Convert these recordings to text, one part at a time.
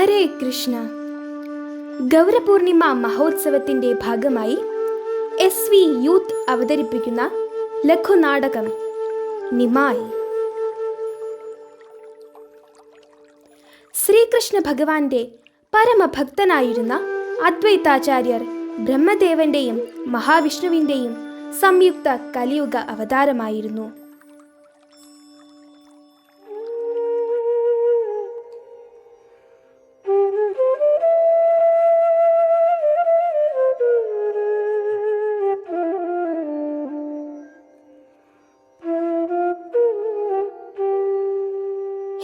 ഹരേ കൃഷ്ണ. ഗൗരപൂർണിമ മഹോത്സവത്തിന്റെ ഭാഗമായി SV youth അവതരിപ്പിക്കുന്ന ലഘുനാടകം നിമായി. ശ്രീകൃഷ്ണ ഭഗവാന്റെ പരമഭക്തനായിരുന്ന അദ്വൈതാചാര്യർ ബ്രഹ്മദേവന്റെയും മഹാവിഷ്ണുവിന്റെയും സംയുക്ത കലിയുഗ അവതാരമായിരുന്നു.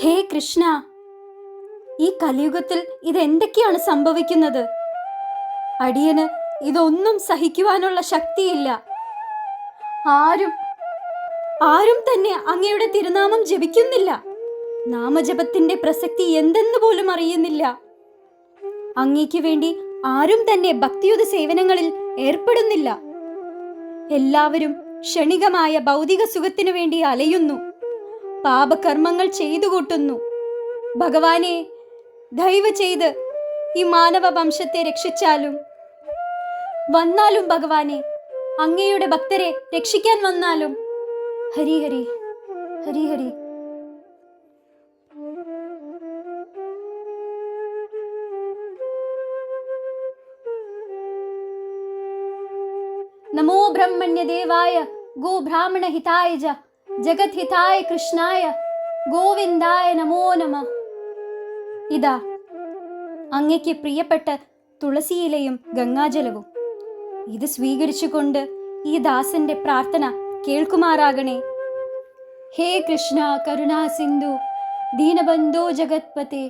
ഹേ കൃഷ്ണ, ഈ കലിയുഗത്തിൽ ഇതെന്തൊക്കെയാണ് സംഭവിക്കുന്നത്? അടിയന് ഇതൊന്നും സഹിക്കുവാനുള്ള ശക്തിയില്ല. ആരും തന്നെ അങ്ങയുടെ തിരുനാമം ജപിക്കുന്നില്ല. നാമജപത്തിന്റെ പ്രസക്തി എന്തെന്ന് പോലും അറിയുന്നില്ല. അങ്ങയ്ക്ക് വേണ്ടി ആരും തന്നെ ഭക്തിയുത സേവനങ്ങളിൽ ഏർപ്പെടുന്നില്ല. എല്ലാവരും ക്ഷണികമായ ഭൗതിക സുഖത്തിനു വേണ്ടി അലയുന്നു, പാപകർമ്മങ്ങൾ ചെയ്തു കൂട്ടുന്നു. ഭഗവാനെ, ദയവ് ചെയ്ത് ഈ മാനവ വംശത്തെ രക്ഷിച്ചാലും വന്നാലും ഭഗവാനെ, അങ്ങയുടെ ഭക്തരെ രക്ഷിക്കാൻ വന്നാലും. ഹരി ഹരി ഹരി ഹരി. നമോ ബ്രഹ്മണ്യദേവായ ഗോബ്രാഹ്മണഹിതായ ജഗദ്ഹിതായ കൃഷ്ണായ ഗോവിന്ദായ നമോ നമ. ഇതാ അങ്ങയ്ക്ക് പ്രിയപ്പെട്ട തുളസിയിലയും ഗംഗാജലവും. ഇത് സ്വീകരിച്ചുകൊണ്ട് ഈ ദാസന്റെ പ്രാർത്ഥന കേൾക്കുമാറാകണേ. ഹേ കൃഷ്ണ കരുണാ സിന്ധു ദീനബന്ധോ ജഗത്പത്തെ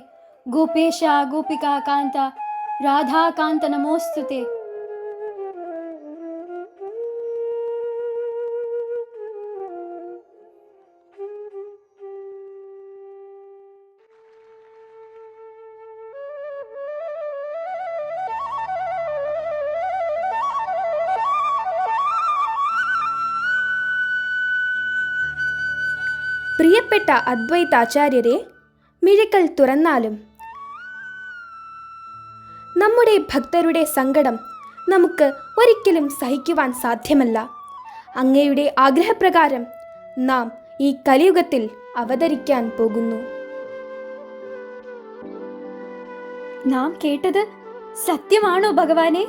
ഗോപേശ ഗോപികാകാന്ത രാധാകാന്ത നമോസ്തുതേ. പ്രിയപ്പെട്ട അദ്വൈതാചാര്യരെ, മിഴികൾ തുറന്നാലും നമ്മുടെ ഭക്തരുടെ സങ്കടം നമുക്ക് ഒരിക്കലും സഹിക്കുവാൻ സാധ്യമല്ല. അങ്ങയുടെ ആഗ്രഹപ്രകാരം നാം ഈ കലിയുഗത്തിൽ അവതരിക്കാൻ പോകുന്നു. നാം കേട്ടത് സത്യമാണോ ഭഗവാനെ?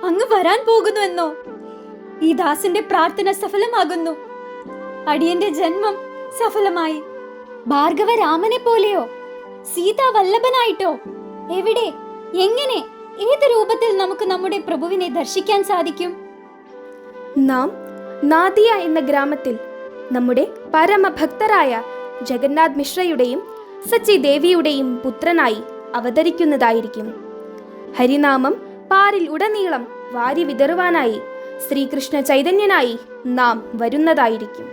അങ്ങ് വരാൻ പോകുന്നുവെന്നോ? ഈ ദാസന്റെ പ്രാർത്ഥന സഫലമാകുന്നു. അടിയന്റെ ജന്മം സഫലമായി. ഭാർഗവരാമനെ പോലെയോ, സീതാ വല്ലഭനായിട്ടോ? എവിടെ, എങ്ങനെ, ഏത് രൂപത്തിൽ നമുക്ക് നമ്മുടെ പ്രഭുവിനെ ദർശിക്കാൻ സാധിക്കും? നാം നാദിയ എന്ന ഗ്രാമത്തിൽ നമ്മുടെ പരമഭക്തരായ ജഗന്നാഥ് മിശ്രയുടെയും സച്ചി ദേവിയുടെയും പുത്രനായി അവതരിക്കുന്നതായിരിക്കും. ഹരിനാമം പാരിൽ ഉടനീളം വാരി വിതറുവാനായി ശ്രീകൃഷ്ണ ചൈതന്യനായി നാം വരുന്നതായിരിക്കും.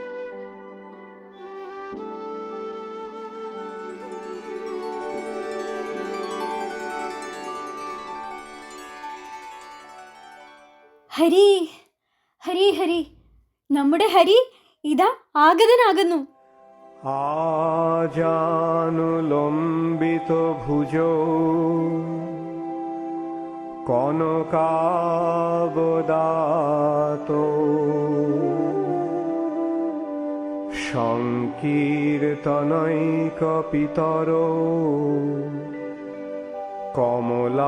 ഹരി ഹരി ഹരി. നമ്മുടെ ഹരി ഇതാ ആഗതനാകുന്നു. ആജാനുലംബിത ഭുജോ കനകാബദാതോ সংকীর্তনৈকপিতরো কমলায়তাক্ষো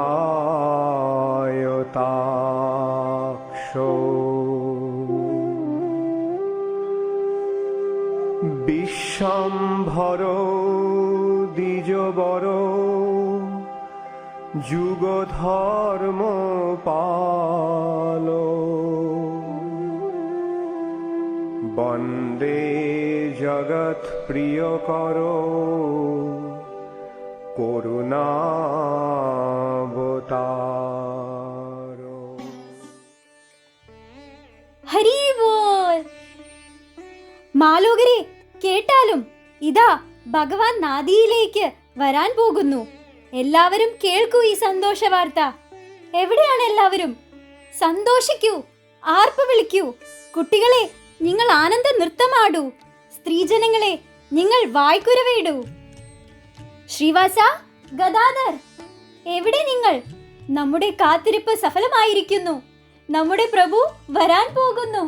বিশ্বম্ভরো দ্বিজবরো যুগধর্ম পালো বন্দে জগৎ প্রিয়করো করুণাবতারো. ഹരി ബോൾ. മാലോകരെ, കേട്ടാലും ഇതാ ഭഗവാൻ നാദിയിലേക്ക് വരാൻ പോകുന്നു. എല്ലാവരും കേൾക്കൂ ഈ സന്തോഷ വാർത്ത. എവിടെയാണ് എല്ലാവരും? സന്തോഷിക്കൂ, ആർപ്പ് വിളിക്കൂ. കുട്ടികളെ, നിങ്ങൾ ആനന്ദ നൃത്തമാടൂ. സ്ത്രീജനങ്ങളെ, നിങ്ങൾ വായ്ക്കുരവിടൂ. ശ്രീവാസ, ഗദാധർ, എവിടെ നിങ്ങൾ? നമ്മുടെ കാത്തിരിപ്പ് സഫലമായിരിക്കുന്നു. നമ്മുടെ പ്രഭു വരാൻ പോകുന്നു.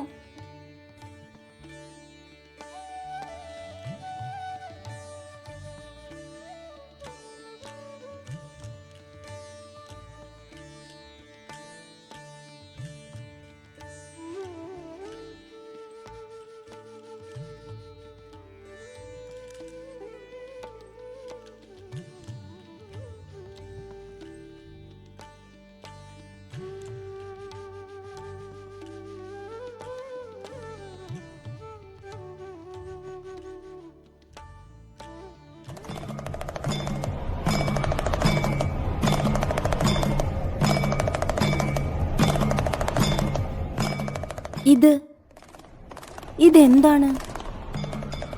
ഇതെന്താണ്?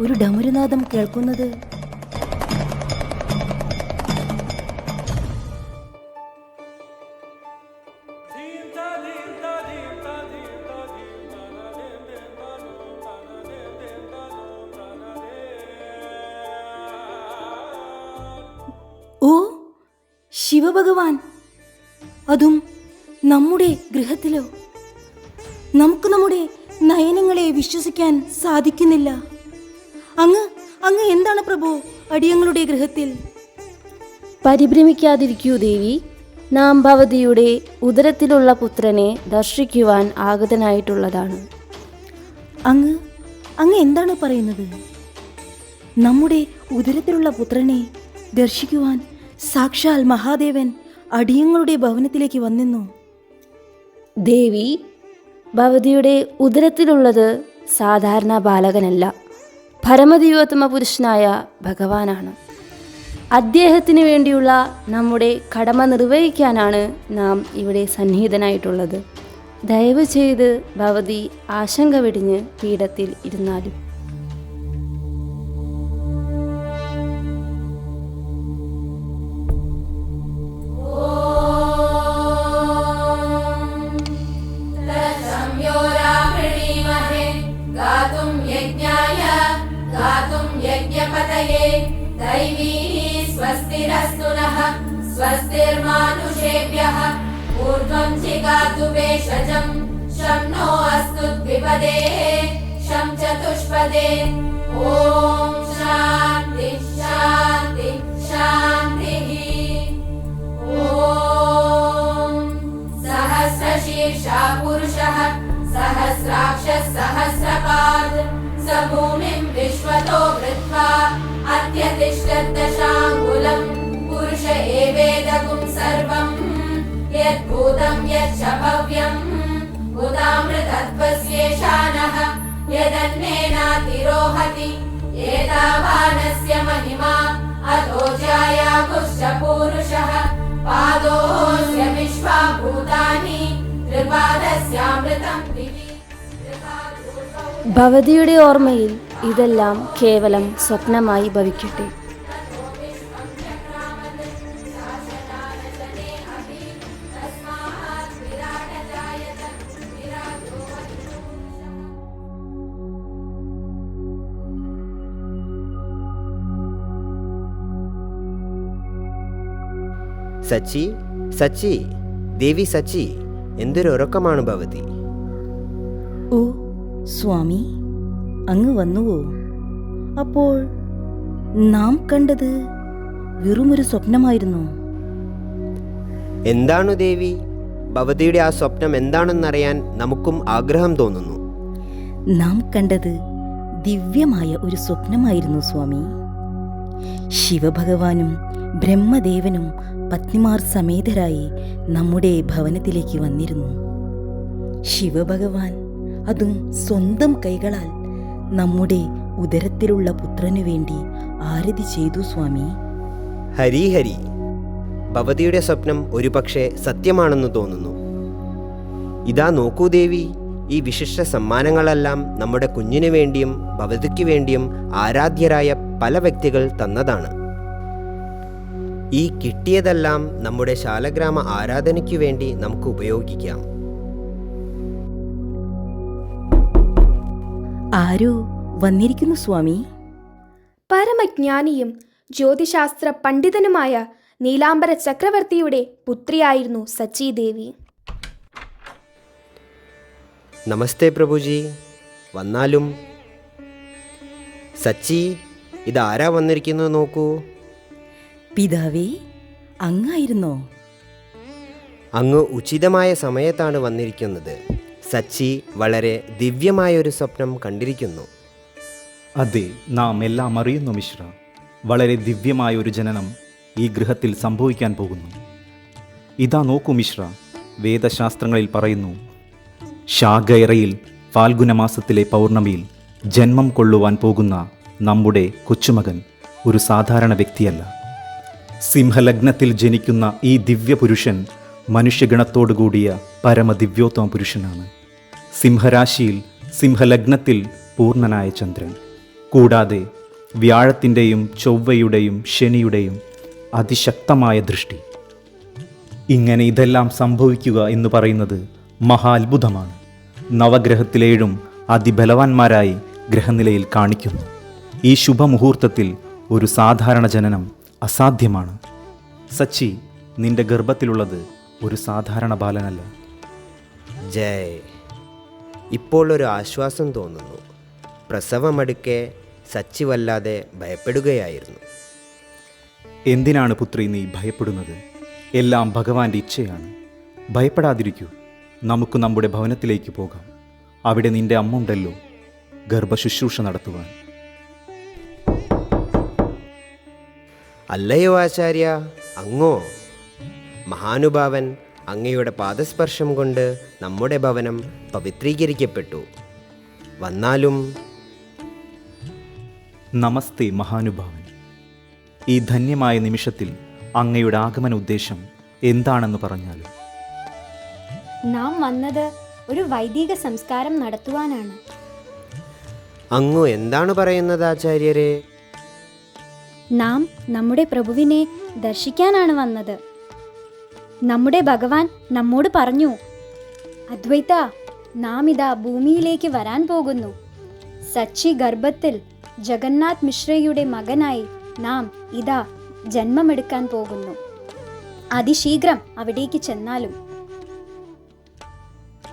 ഒരു ഡമരുനാദം കേൾക്കുന്നത്. ഓ ശിവഭഗവാൻ, അതും നമ്മുടെ ഗൃഹത്തിലോ? നമുക്ക് നമ്മുടെ നയനങ്ങളെ വിശ്വസിക്കാൻ സാധിക്കുന്നില്ല. അങ്ങ് എന്താണ് പ്രഭു അടിയങ്ങളുടെ ഗൃഹത്തിൽ? പരിഭ്രമിക്കാതിരിക്കൂ ദേവി. നാം ഭവതിയുടെ ഉദരത്തിലുള്ള പുത്രനെ ദർശിക്കുവാൻ ആഗതനായിട്ടുള്ളതാണ്. അങ്ങ് എന്താണ് പറയുന്നത്? നമ്മുടെ ഉദരത്തിലുള്ള പുത്രനെ ദർശിക്കുവാൻ സാക്ഷാൽ മഹാദേവൻ അടിയങ്ങളുടെ ഭവനത്തിലേക്ക് വന്നെന്നു. ദേവി, ഭവതിയുടെ ഉദരത്തിലുള്ളത് സാധാരണ ബാലകനല്ല, പരമദിവോത്തമ പുരുഷനായ ഭഗവാനാണ്. അദ്ദേഹത്തിന് വേണ്ടിയുള്ള നമ്മുടെ കടമ നിർവഹിക്കാനാണ് നാം ഇവിടെ സന്നിഹിതനായിട്ടുള്ളത്. ദയവ് ചെയ്ത് ഭവതി ആശങ്ക വെടിഞ്ഞ് പീഠത്തിൽ ഇരുന്നാലും. स्वस्तिर्मानुषेभ्यः ऊर्ध्वं जिगातु भेषजं शं नो अस्तु द्विपदे शं चतुष्पदे ॐ शान्ति शान्ति शान्तिः ॐ सहस्रशीर्षा पुरुषः सहस्राक्षः सहस्रपाद स भूमिं विश्वतो वृत्वा अत्यतिष्ठद्दशाङ्गुलम् पुरुष एवेदगुं सर्वं यद्भूतं यच्च भव्यम् उदामृतत्वस्येषानः यदन्नेनातिरोहति एतावानस्य महिमा अतो जायागुश्च पूरुषः पादोऽस्य विश्वा भूतानि त्रिपादस्यामृतं दिवि. ഭവതിയുടെ ഓർമ്മയിൽ ഇതെല്ലാം കേവലം സ്വപ്നമായി ഭവിക്കട്ടെ. സച്ചി, സച്ചി, ദേവി സച്ചി, എന്തൊരു ഉറക്കമാണ് ഭവതി. ഓ സ്വാമി, അങ്ങ് വന്നുവോ? അപ്പോൾ നാം കണ്ടത് വെറുമൊരു സ്വപ്നമായിരുന്നു. എന്താണ് ദേവി, ഭവതിയുടെ ആ സ്വപ്നം എന്താണെന്നറിയാൻ നമുക്കും ആഗ്രഹം തോന്നുന്നു. നാം കണ്ടത് ദിവ്യമായ ഒരു സ്വപ്നമായിരുന്നു സ്വാമി. ശിവഭഗവാനും ബ്രഹ്മദേവനും പത്നിമാർ സമേതരായി നമ്മുടെ ഭവനത്തിലേക്ക് വന്നിരുന്നു. ശിവഭഗവാൻ അതും സ്വന്തം കൈകളാൽ നമ്മുടെ ഉദരത്തിലുള്ള പുത്രനു വേണ്ടി ആരതി ചെയ്തു സ്വാമി. ഹരി ഹരി, ഭവതിയുടെ സ്വപ്നം ഒരുപക്ഷെ സത്യമാണെന്ന് തോന്നുന്നു. ഇതാ നോക്കൂ ദേവി, ഈ വിശിഷ്ട സമ്മാനങ്ങളെല്ലാം നമ്മുടെ കുഞ്ഞിനു വേണ്ടിയും ഭവതിക്ക് വേണ്ടിയും ആരാധ്യരായ പല വ്യക്തികൾ തന്നതാണ്. ഈ കിട്ടിയതെല്ലാം നമ്മുടെ ശാലഗ്രാമ ആരാധനയ്ക്കു വേണ്ടി നമുക്ക് ഉപയോഗിക്കാം. ആരോ വന്നിരിക്കുന്നു സ്വാമി. പരമജ്ഞാനിയും ജ്യോതിശാസ്ത്ര പണ്ഡിതനുമായ നീലാംബര ചക്രവർത്തിയുടെ പുത്രിയായിരുന്നു സച്ചി ദേവി. നമസ്തേ പ്രഭുജി, വന്നാലും. സച്ചി, ഇതാരാ വന്നിരിക്കുന്നത് നോക്കൂ. പിതാവേ, അങ്ങായിരുന്നോ? അങ്ങ് ഉചിതമായ സമയത്താണ് വന്നിരിക്കുന്നത്. സച്ചി വളരെ ദിവ്യമായൊരു സ്വപ്നം കണ്ടിരിക്കുന്നു. അതെ, നാം എല്ലാം അറിയുന്നു മിശ്ര. വളരെ ദിവ്യമായ ഒരു ജനനം ഈ ഗൃഹത്തിൽ സംഭവിക്കാൻ പോകുന്നു. ഇതാ നോക്കൂ മിശ്ര, വേദശാസ്ത്രങ്ങളിൽ പറയുന്നു, ശാഖയറയിൽ ഫാൽഗുനമാസത്തിലെ പൗർണമിയിൽ ജന്മം കൊള്ളുവാൻ പോകുന്ന നമ്മുടെ കൊച്ചുമകൻ ഒരു സാധാരണ വ്യക്തിയല്ല. സിംഹലഗ്നത്തിൽ ജനിക്കുന്ന ഈ ദിവ്യപുരുഷൻ മനുഷ്യഗണത്തോടുകൂടിയ പരമദിവ്യോത്തമ പുരുഷനാണ്. സിംഹരാശിയിൽ സിംഹലഗ്നത്തിൽ പൂർണ്ണനായ ചന്ദ്രൻ, കൂടാതെ വ്യാഴത്തിൻ്റെയും ചൊവ്വയുടെയും ശനിയുടെയും അതിശക്തമായ ദൃഷ്ടി. ഇങ്ങനെ ഇതെല്ലാം സംഭവിക്കുക എന്ന് പറയുന്നത് മഹാ അത്ഭുതമാണ്. നവഗ്രഹത്തിലേഴും അതിബലവാന്മാരായി ഗ്രഹനിലയിൽ കാണിക്കുന്നു. ഈ ശുഭമുഹൂർത്തത്തിൽ ഒരു സാധാരണ ജനനം അസാധ്യമാണ്. സച്ചി, നിന്റെ ഗർഭത്തിലുള്ളത് ഒരു സാധാരണ ബാലനല്ല. ജയ്. ഇപ്പോൾ ഒരു ആശ്വാസം തോന്നുന്നു. പ്രസവമടുക്കെ സച്ചി വല്ലാതെ ഭയപ്പെടുകയായിരുന്നു. എന്തിനാണ് പുത്രി നീ ഭയപ്പെടുന്നത്? എല്ലാം ഭഗവാന്റെ ഇച്ഛയാണ്. ഭയപ്പെടാതിരിക്കൂ. നമുക്ക് നമ്മുടെ ഭവനത്തിലേക്ക് പോകാം. അവിടെ നിന്റെ അമ്മ ഉണ്ടല്ലോ, ഗർഭശുശ്രൂഷ നടത്തുവാൻ. അല്ലയോ ആചാര്യ, അങ്ങോ? മഹാനുഭാവൻ, അങ്ങയുടെ പാദസ്പർശം കൊണ്ട് നമ്മുടെ ഭവനം പവിത്രീകരിക്കപ്പെട്ടു. വന്നാലും. നമസ്തേ മഹാനുഭാവൻ. ഈ ധന്യമായ നിമിഷത്തിൽ അങ്ങയുടെ ആഗമന ഉദ്ദേശം എന്താണെന്ന് പറഞ്ഞാലും. നാം വന്നത് ഒരു വൈദിക സംസ്കാരം നടത്തുവാനാണ്. അങ്ങു എന്താണ് പറയുന്നത് ആചാര്യരെ? നാം നമ്മുടെ പ്രഭുവിനെ ദർശിക്കാനാണ് വന്നത്. നമ്മുടെ ഭഗവാൻ നമ്മോട് പറഞ്ഞു, അദ്വൈത, നാം ഇതാ ഭൂമിയിലേക്ക് വരാൻ പോകുന്നു. സച്ചി ഗർഭത്തിൽ ജഗന്നാഥ് മിശ്രയുടെ മകനായി നാം ഇതാ ജന്മമെടുക്കാൻ പോകുന്നു. അതിശീഘ്രം അവിടേക്ക് ചെന്നാലും.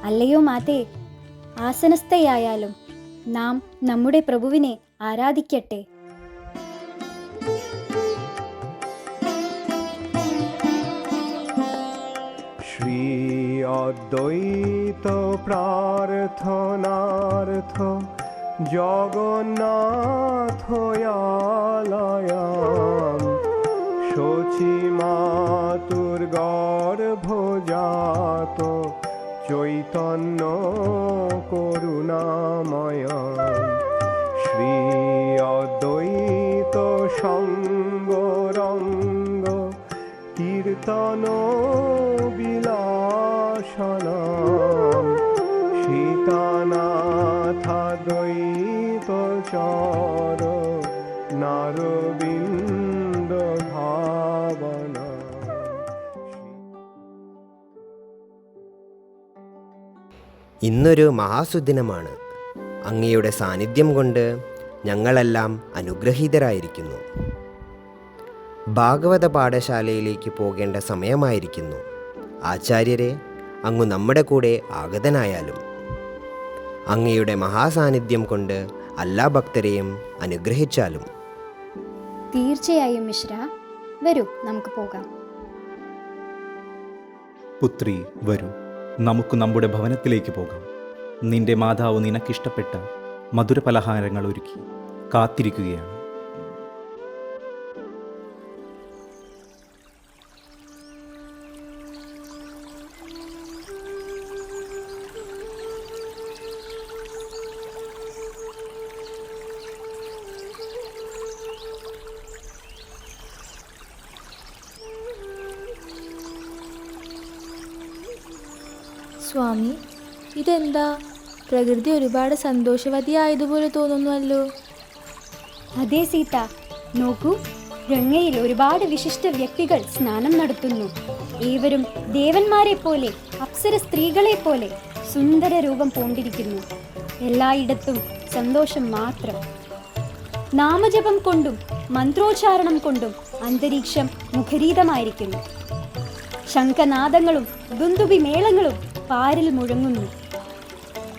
അല്ലയോ മാതേ, ആസനസ്ഥയായാലും നാം നമ്മുടെ പ്രഭുവിനെ ആരാധിക്കട്ടെ. श्री अद्वैत प्रार्थनार्थ जगन्नाथयालयां शची मातुर्गर्भजातो चैतन्य करुणामयं श्री अद्वैत संगरंग कीर्तन विलासनम सीतानाथाद्वैत चर नारविंद भावना. ഇന്നൊരു മഹാസുദിനമാണ്. അങ്ങയുടെ സാന്നിധ്യം കൊണ്ട് ഞങ്ങളെല്ലാം അനുഗ്രഹീതരായിരിക്കുന്നു. ഭാഗവത പാഠശാലയിലേക്ക് പോകേണ്ട സമയമായിരിക്കുന്നു. ആചാര്യരെ, അങ്ങ് നമ്മുടെ കൂടെ ആഗതനായാലും. അങ്ങയുടെ മഹാസാന്നിധ്യം കൊണ്ട് എല്ലാ ഭക്തരെയും അനുഗ്രഹിച്ചാലും. തീർച്ചയായും മിശ്ര, വരൂ നമുക്ക് പോകാം. പുത്രി, വരൂ, നമുക്ക് നമ്മുടെ ഭവനത്തിലേക്ക് പോകാം. നിന്റെ മാതാവ് നിനക്കിഷ്ടപ്പെട്ട മധുരപലഹാരങ്ങൾ ഒരുക്കി കാത്തിരിക്കുകയാണ്. സ്വാമി, ഇതെന്താ? പ്രകൃതി ഒരുപാട് സന്തോഷവതിയായതുപോലെ തോന്നുന്നുവല്ലോ. അതെ സീത, നോക്കൂ, ഗംഗയിൽ ഒരുപാട് വിശിഷ്ട വ്യക്തികൾ സ്നാനം നടത്തുന്നു. ഏവരും ദേവന്മാരെ പോലെ, അപ്സര സ്ത്രീകളെ പോലെ സുന്ദര രൂപം പൂണ്ടിരിക്കുന്നു. എല്ലായിടത്തും സന്തോഷം മാത്രം. നാമജപം കൊണ്ടും മന്ത്രോച്ചാരണം കൊണ്ടും അന്തരീക്ഷം മുഖരീതമായിരിക്കുന്നു. ശംഖനാദങ്ങളും ദുന്ദുബി മേളങ്ങളും പാരിൽ മുഴങ്ങുന്നു.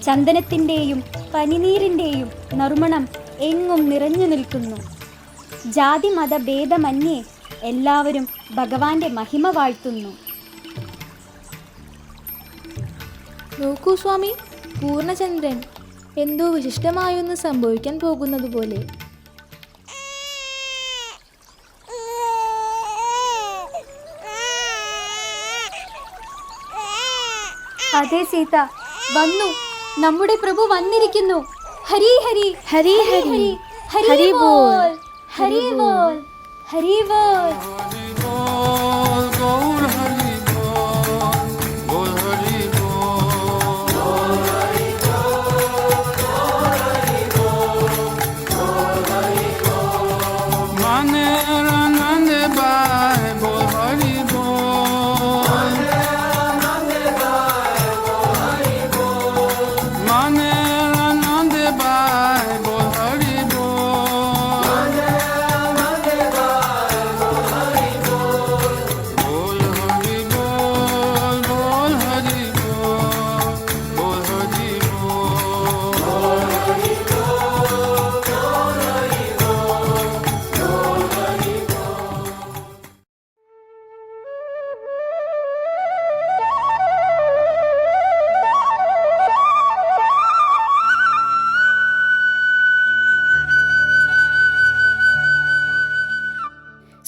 ചന്ദനത്തിൻ്റെയും പനിനീരിൻ്റെയും നറുമണം എങ്ങും നിറഞ്ഞു നിൽക്കുന്നു. ജാതി മതഭേദമന്യേ എല്ലാവരും ഭഗവാന്റെ മഹിമ വാഴ്ത്തുന്നു. നോക്കൂ സ്വാമി, പൂർണ്ണചന്ദ്രൻ എന്തോ വിശിഷ്ടമായൊന്ന് സംഭവിക്കാൻ പോകുന്നത് പോലെ. അതെ സീത, വന്നു, നമ്മുടെ പ്രഭു വന്നിരിക്കുന്നു. ഹരി ഹരി ഹരി ഹരി ഹരി ബോൾ, ഹരി ബോൾ, ഹരി ബോൾ.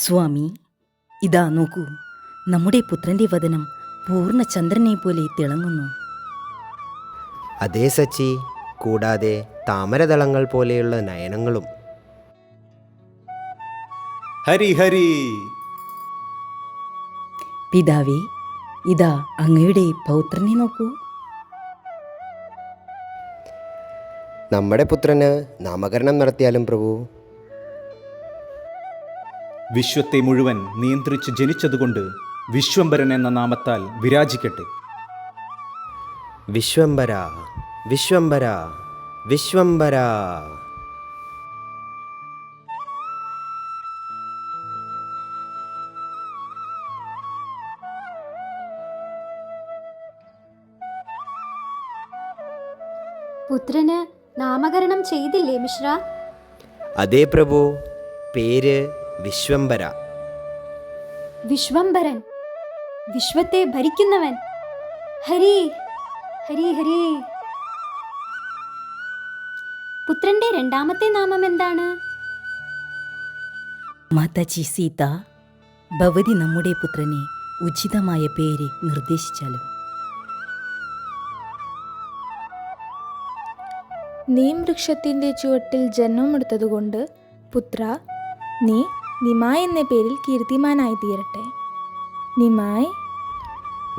സ്വാമി, ഇതാ നോക്കൂ, നമ്മുടെ പുത്രന്റെ വദനം പൂർണ്ണചന്ദ്രനെ പോലെ തിളങ്ങുന്നു. അതേ സച്ചി, കൂടാതെ താമരദളങ്ങൾ പോലെയുള്ള നയനങ്ങളും. ഹരി ഹരി. പിതാവേ, ഇതാ അങ്ങയുടെ പൗത്രനെ നോക്കൂ. നമ്മുടെ പുത്രന് നാമകരണം നടത്തിയാലും പ്രഭു? വിശ്വത്തെ മുഴുവൻ നിയന്ത്രിച്ച് ജനിച്ചതുകൊണ്ട് വിശ്വംഭരൻ എന്ന നാമത്താൽ വിരാജിക്കട്ടെ. വിശ്വംഭര, വിശ്വംഭര, വിശ്വംഭര. പുത്രന് നാമകരണം ചെയ്തില്ലേ മിശ്ര? അതേ പ്രഭു, പേര് വിശ്വംഭര. വിശ്വംഭരൻ, വിശ്വത്തെ ഭരിക്കുന്നവൻ. ഹരി ഹരി ഹരി. പുത്രന്റെ രണ്ടാമത്തെ നാമം എന്താണ്? മാതാജി സീത, ഭവതി നമ്മുടെ പുത്രനെ ഉചിതമായ പേര് നിർദ്ദേശിച്ചാലും. നീം വൃക്ഷത്തിൻ്റെ ചുവട്ടിൽ ജന്മമെടുത്തതുകൊണ്ട് പുത്ര, നീ നിമായി എന്ന പേരിൽ കീർത്തിമാനായി തീരട്ടെ. നിമായി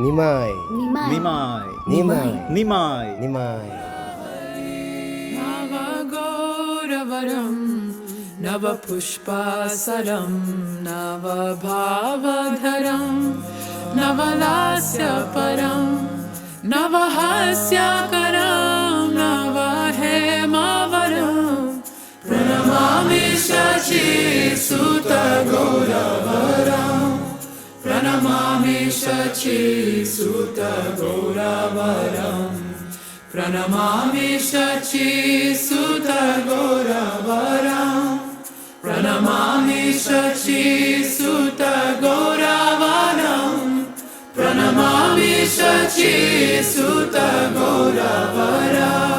നിമായി നിമായി നിമായി നിമായി. നിമായി. നവഗൗരവരം നവപുഷ്പാസരം നവഭാവധരം നവലാസ്യപരം നവഹാസ്യകരം നവഹേമാവരം പ്രണമാമി ശചീസുത ഗൗരവരം പ്രണമാമി ശചീസുത ഗൗരവരം പ്രണമാമി ശചീസുത ഗൗരവരം പ്രണമാമി ശചീസുത ഗൗരവരം പ്രണമാമി ശചീസുത ഗൗരവരം.